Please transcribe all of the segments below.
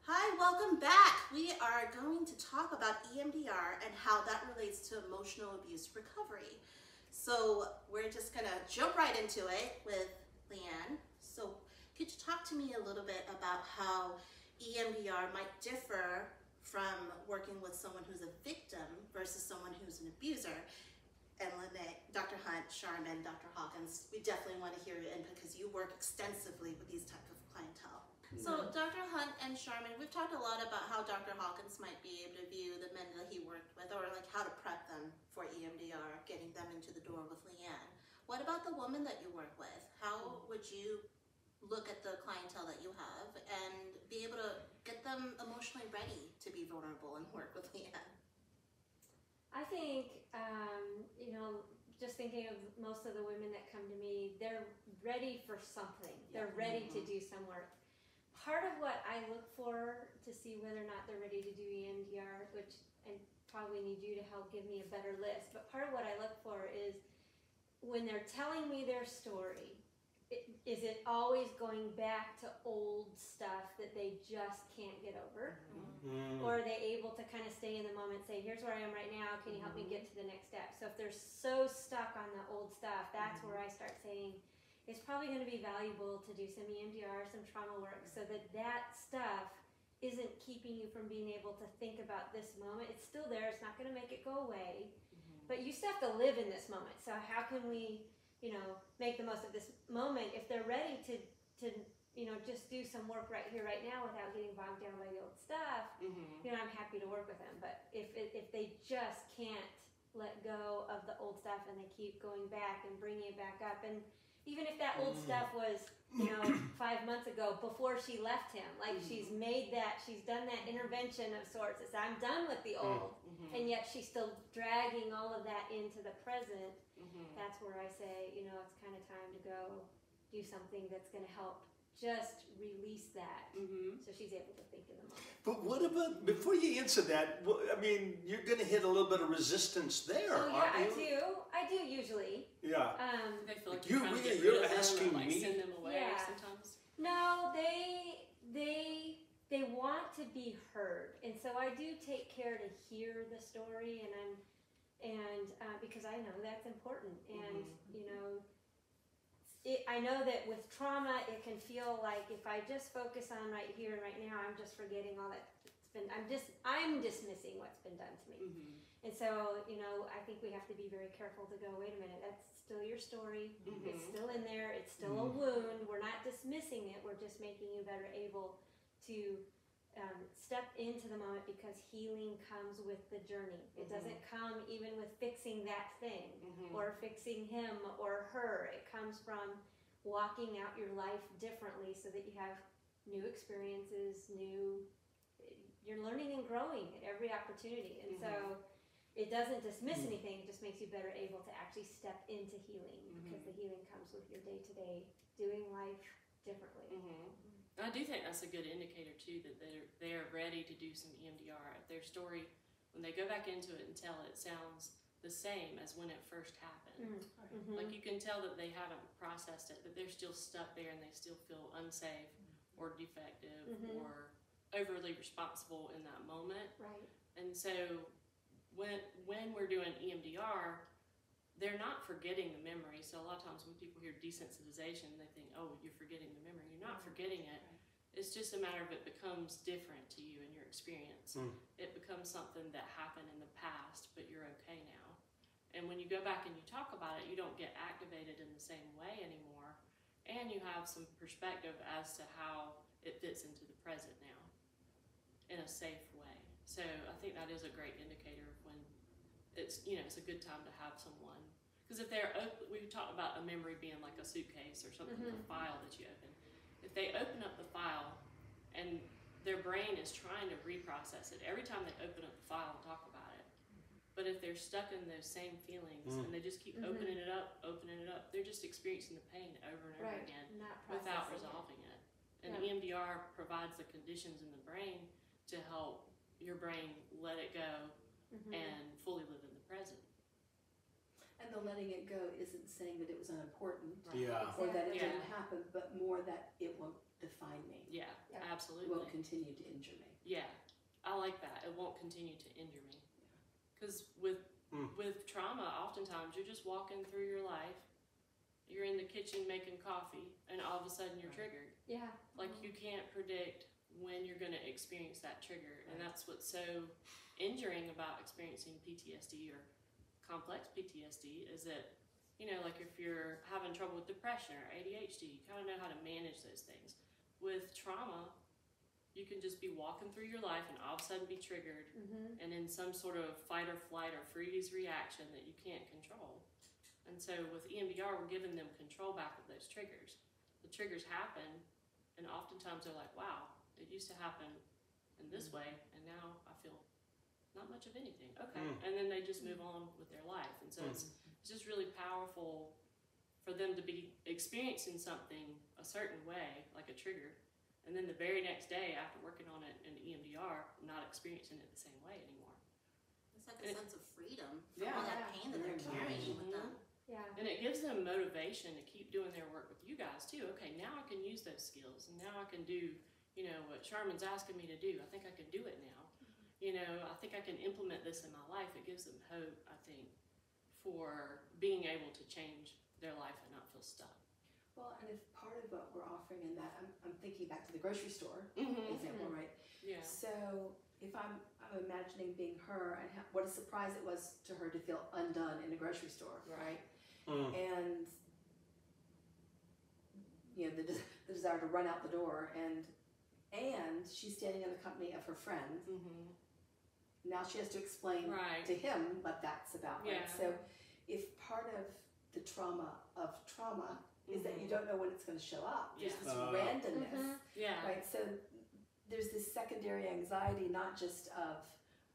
Hi, welcome back. We are going to talk about EMDR and how that relates to emotional abuse recovery. So we're just gonna jump right into it with Leigh Ann. So could you talk to me a little bit about how EMDR might differ from working with someone who's a victim versus someone who's an abuser? And Lenne, Dr. Hunt, Sharmen, Dr. Hawkins, we definitely want to hear your input because you work extensively with these type of clientele. So Dr. Hunt and Sharmen, we've talked a lot about how Dr. Hawkins might be able to view the men that he worked with, or like how to prep them for EMDR, getting them into the door with Leigh Ann. What about the woman that you work with? How would you look at the clientele that you have and be able to get them emotionally ready to be vulnerable and work with Leigh Ann? I think, just thinking of most of the women that come to me, they're ready for something. They're ready to do some work. Part of what I look for to see whether or not they're ready to do EMDR, which I probably need you to help give me a better list, but part of what I look for is when they're telling me their story, is it always going back to old stuff that they just can't get over? Or are they able to kind of stay in the moment and say, here's where I am right now, can you help me get to the next step? So if they're so stuck on the old stuff, that's where I start saying, it's probably going to be valuable to do some EMDR, some trauma work, so that that stuff isn't keeping you from being able to think about this moment. It's still there, it's not going to make it go away, but you still have to live in this moment. So how can we, make the most of this moment if they're ready to just do some work right here, right now without getting bogged down by the old stuff, I'm happy to work with them. But if they just can't let go of the old stuff and they keep going back and bringing it back up, and even if that old stuff was, 5 months ago before she left him, like she's done that intervention of sorts. It's I'm done with the old, and yet she's still dragging all of that into the present. That's where I say, it's kind of time to go do something that's going to help just release that, so she's able to think in the moment. But what about, before you answer that, you're going to hit a little bit of resistance there, Oh yeah, aren't you? I do usually. Yeah. They feel like you're asking them, me? send them away Yeah. sometimes. No, they want to be heard, and so I do take care to hear the story, and because I know that's important, and I know that with trauma, it can feel like if I just focus on right here and right now, I'm just forgetting all that I'm dismissing what's been done to me. And so, I think we have to be very careful to go, wait a minute, that's still your story. It's still in there. It's still a wound. We're not dismissing it. We're just making you better able to step into the moment, because healing comes with the journey. It doesn't come even with fixing that thing or fixing him or her. It comes from walking out your life differently so that you have new experiences, you're learning and growing at every opportunity. And so it doesn't dismiss anything, it just makes you better able to actually step into healing, because the healing comes with your day-to-day doing life differently. I do think that's a good indicator too, that they're ready to do some EMDR. If their story, when they go back into it and tell it, sounds the same as when it first happened. Like you can tell that they haven't processed it, that they're still stuck there and they still feel unsafe or defective or overly responsible in that moment. Right. And so when we're doing EMDR, they're not forgetting the memory. So a lot of times when people hear desensitization, they think, oh, you're forgetting the memory. You're not forgetting it. It's just a matter of it becomes different to you in your experience. It becomes something that happened in the past, but you're okay now. And when you go back and you talk about it, you don't get activated in the same way anymore. And you have some perspective as to how it fits into the present now in a safe way. So I think that is a great indicator of when it's a good time to have someone. Because if they're open, we talked about a memory being like a suitcase or something, a file that you open. If they open up the file and their brain is trying to reprocess it every time they open up the file and talk about it, but if they're stuck in those same feelings and they just keep opening it up, they're just experiencing the pain over and over again without resolving it. And EMDR provides the conditions in the brain to help your brain let it go and fully live in the present. And the letting it go isn't saying that it was unimportant Yeah. or that it didn't happen, but more that it won't define define me. Yeah, Yeah. It absolutely. won't continue to injure me. Yeah, I like that. It won't continue to injure me. Because with trauma, oftentimes you're just walking through your life, you're in the kitchen making coffee, and all of a sudden you're triggered. Yeah. Like you can't predict when you're going to experience that trigger, and that's what's so injuring about experiencing PTSD or complex PTSD is that, you know, like if you're having trouble with depression or ADHD, you kind of know how to manage those things. With trauma, you can just be walking through your life and all of a sudden be triggered and in some sort of fight or flight or freeze reaction that you can't control. And so with EMDR, we're giving them control back of those triggers. The triggers happen, and oftentimes they're like, wow, it used to happen in this way, and now I feel not much of anything. Okay. And then they just move on with their life. And so it's just really powerful for them to be experiencing something a certain way, like a trigger, and then the very next day after working on it in EMDR, not experiencing it the same way anymore. It's like a sense of freedom from Yeah. all that pain that they're carrying with them. Yeah. And it gives them motivation to keep doing their work with you guys too. Okay, now I can use those skills, and now I can do, you know, what Sharmen's asking me to do. I think I can do it now. You know, I think I can implement this in my life. It gives them hope, I think, for being able to change their life and not feel stuck. Well, and if part of what we're offering in that, I'm thinking back to the grocery store example, right? Yeah. So if I'm imagining being her and what a surprise it was to her to feel undone in a grocery store, right? And you know, the desire to run out the door, and she's standing in the company of her friend. Now she has to explain to him what that's about, right? Yeah. So if part of the trauma of trauma is that you don't know when it's going to show up, there's this randomness, right? So there's this secondary anxiety, not just of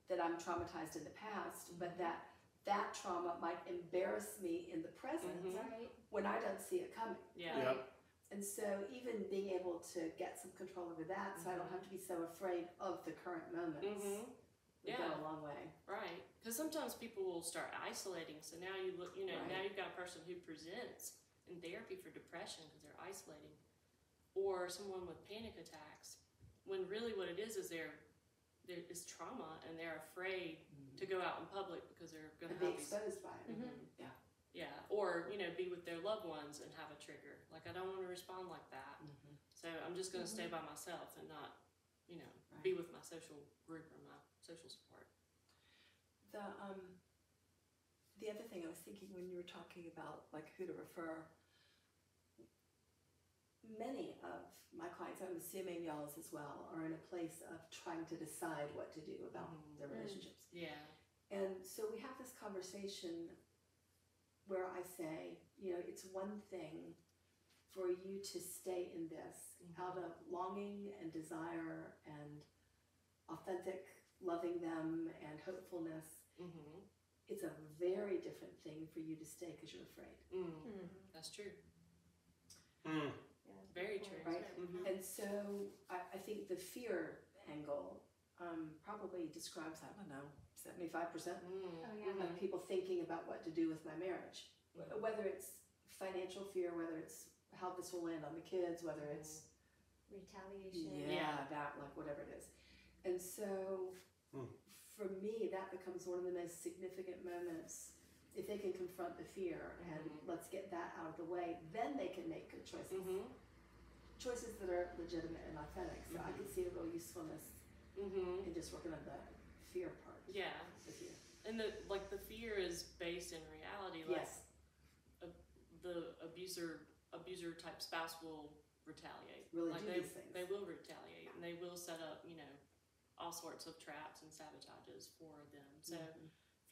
that I'm traumatized in the past, but that trauma might embarrass me in the present when I don't see it coming. Yeah. And so even being able to get some control over that, so I don't have to be so afraid of the current moments, would go a long way. Right. Because sometimes people will start isolating. So now you look, you know, now you've got a person who presents in therapy for depression because they're isolating, or someone with panic attacks, when really what it is there is trauma, and they're afraid to go out in public because they're going to be exposed by it. Yeah, or, you know, be with their loved ones and have a trigger. Like, I don't want to respond like that. So I'm just going to stay by myself and not, you know, be with my social group or my social support. The other thing I was thinking when you were talking about, like, who to refer, many of my clients, I'm assuming y'all's as well, are in a place of trying to decide what to do about their relationships. Yeah. And so we have this conversation where I say, you know, it's one thing for you to stay in this out of longing and desire and authentic loving them and hopefulness. It's a very different thing for you to stay because you're afraid. That's true. Very true. Right? And so I think the fear angle probably describes, I don't know, 75% of people thinking about what to do with my marriage. Whether it's financial fear, whether it's how this will land on the kids, whether it's retaliation. That, like, whatever it is. And so for me, that becomes one of the most significant moments. If they can confront the fear and let's get that out of the way, then they can make good choices. Choices that are legitimate and authentic. So I could see a real usefulness in just working on the fear part. Yeah. The fear. And the fear is based in reality. Like, the abuser type spouse will retaliate. Really like do these things. They will retaliate, and they will set up, you know, all sorts of traps and sabotages for them. So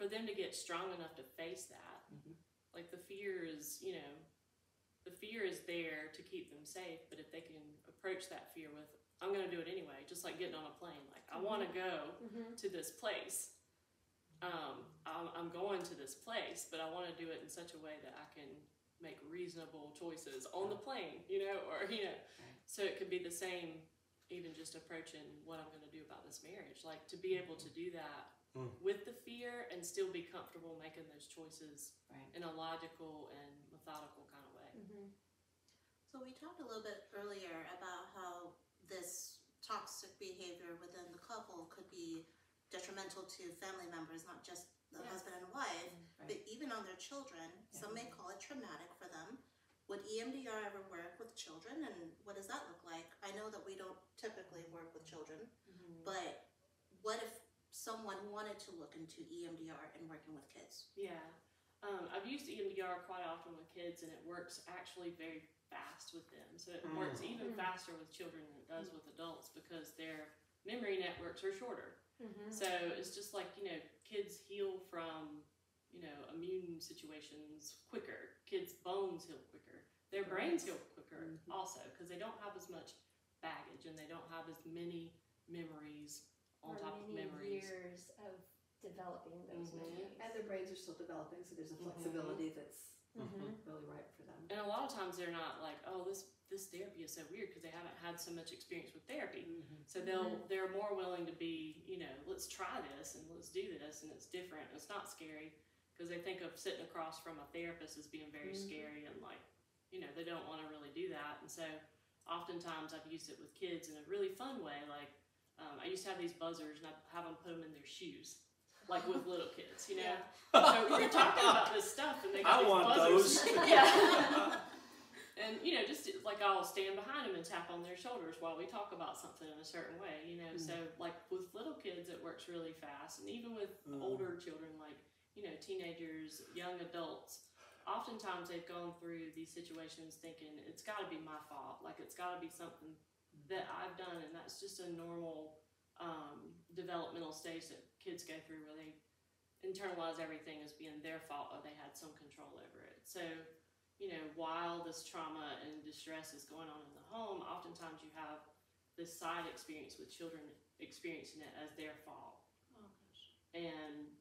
for them to get strong enough to face that, like the fear is, you know, the fear is there to keep them safe. But if they can approach that fear with, I'm going to do it anyway, just like getting on a plane. Like, I want to go to this place. I'm going to this place, but I want to do it in such a way that I can make reasonable choices on the plane, you know, or, you know, so it could be the same, even just approaching what I'm going to do about this marriage, like to be able to do that with the fear and still be comfortable making those choices in a logical and methodical kind of way. So we talked a little bit earlier about how detrimental to family members, not just the Yes. husband and wife, Right. but even on their children. Some may call it traumatic for them. Would EMDR ever work with children, and what does that look like? I know that we don't typically work with children, but what if someone wanted to look into EMDR and working with kids? Yeah. I've used EMDR quite often with kids, and it works actually very fast with them. So it works even faster with children than it does with adults because their memory networks are shorter. So it's just like, kids heal from, immune situations quicker. Kids' bones heal quicker. Their brains heal quicker also because they don't have as much baggage and they don't have as many memories on or top of many memories. years of developing those memories. And their brains are still developing, so there's a flexibility that's really right for them. And a lot of times they're not like, oh, this therapy is so weird because they haven't had so much experience with therapy. So they're more willing to be, let's try this and let's do this, and it's different. It's not scary because they think of sitting across from a therapist as being very scary and like, they don't want to really do that. And so oftentimes I've used it with kids in a really fun way. Like I used to have these buzzers and I'd have them put them in their shoes. Like with little kids, So you're talking about this stuff, and they got these buzzers. Yeah. And just like I'll stand behind them and tap on their shoulders while we talk about something in a certain way, So like with little kids, it works really fast, and even with older children, like teenagers, young adults. Oftentimes they've gone through these situations thinking it's got to be my fault, like it's got to be something that I've done, and that's just a normal developmental stage that kids go through where they internalize everything as being their fault or they had some control over it. So, while this trauma and distress is going on in the home, oftentimes you have this side experience with children experiencing it as their fault. Oh gosh. And,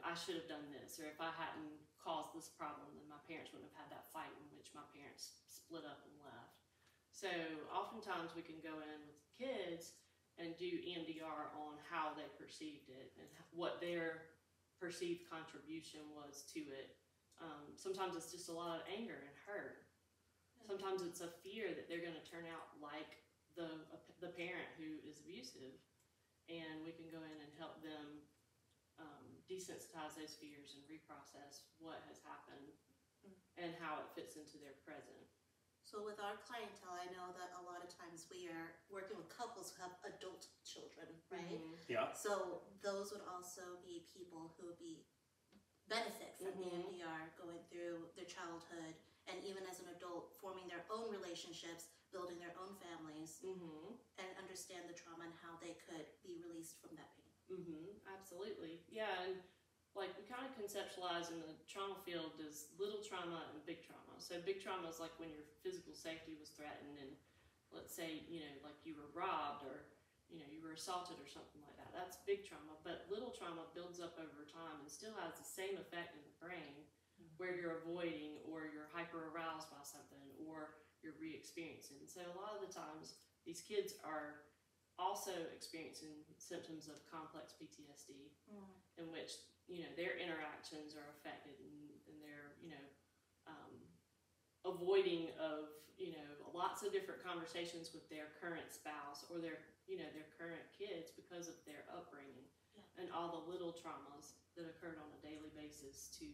I should have done this, or if I hadn't caused this problem, then my parents wouldn't have had that fight in which my parents split up and left. So oftentimes we can go in with kids and do EMDR on how they perceived it and what their perceived contribution was to it. Sometimes it's just a lot of anger and hurt. Sometimes it's a fear that they're going to turn out like the parent who is abusive, and we can go in and help them desensitize those fears and reprocess what has happened and how it fits into their present. So with our clientele, I know that a lot of times we are working with couples who have adult children, right? Yeah. So those would also be people who would benefit from EMDR, going through their childhood, and even as an adult, forming their own relationships, building their own families, and understand the trauma and how they could be released from that pain. Absolutely. Yeah, and like we kind of conceptualize in the trauma field as little trauma and big trauma. So big trauma is like when your physical safety was threatened, and let's say, like you were robbed or, you were assaulted or something like that. That's big trauma. But little trauma builds up over time and still has the same effect in the brain where you're avoiding or you're hyper aroused by something or you're re-experiencing. So a lot of the times these kids are also experiencing symptoms of complex PTSD in which, their interactions are affected and they're, avoiding of, lots of different conversations with their current spouse or their current kids because of their upbringing and all the little traumas that occurred on a daily basis to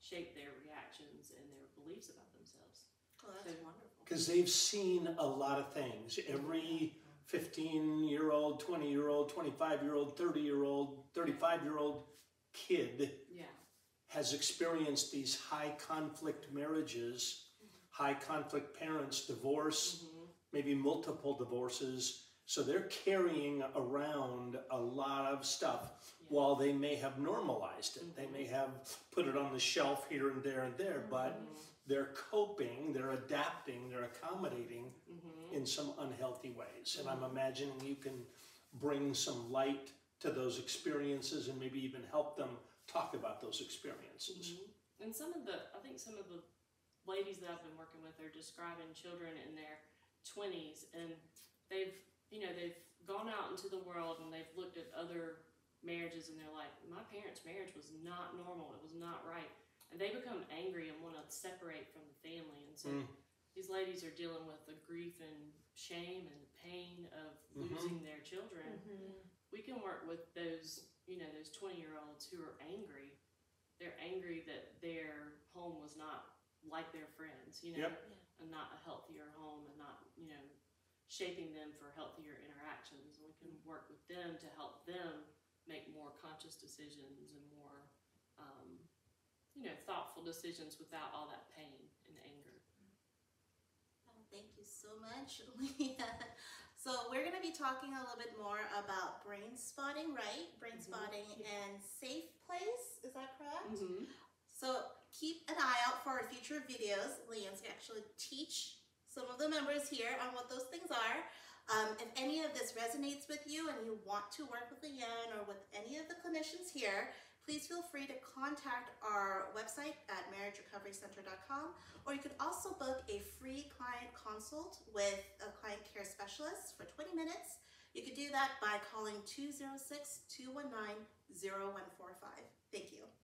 shape their reactions and their beliefs about themselves. Oh, that's wonderful. Because they've seen a lot of things. Every 15-year-old, 20-year-old, 25-year-old, 30-year-old, 35-year-old kid has experienced these high conflict marriages, high conflict parents, divorce, maybe multiple divorces. So they're carrying around a lot of stuff while they may have normalized it. They may have put it on the shelf here and there, but they're coping, they're adapting, they're accommodating in some unhealthy ways. And I'm imagining you can bring some light to those experiences and maybe even help them talk about those experiences. And I think some of the ladies that I've been working with are describing children in their 20s, and they've gone out into the world and they've looked at other marriages and they're like, my parents' marriage was not normal, it was not right. And they become angry and want to separate from the family. And so these ladies are dealing with the grief and shame and pain of losing their children. We can work with those you know, those 20-year-olds who are angry. They're angry that their home was not like their friends, you know, and not a healthier home, and not, you know, shaping them for healthier interactions. We can work with them to help them make more conscious decisions and more, you know, thoughtful decisions without all that pain and anger. Oh, thank you so much, Leanne. So we're going to be talking a little bit more about brain spotting, right? Brain spotting and safe place. Is that correct? So keep an eye out for our future videos. Leanne's going to actually teach some of the members here on what those things are. If any of this resonates with you and you want to work with Leanne or with any of the clinicians here, please feel free to contact our website at marriagerecoverycenter.com, or you could also book a free client consult with a client care specialist for 20 minutes. You could do that by calling 206-219-0145. Thank you.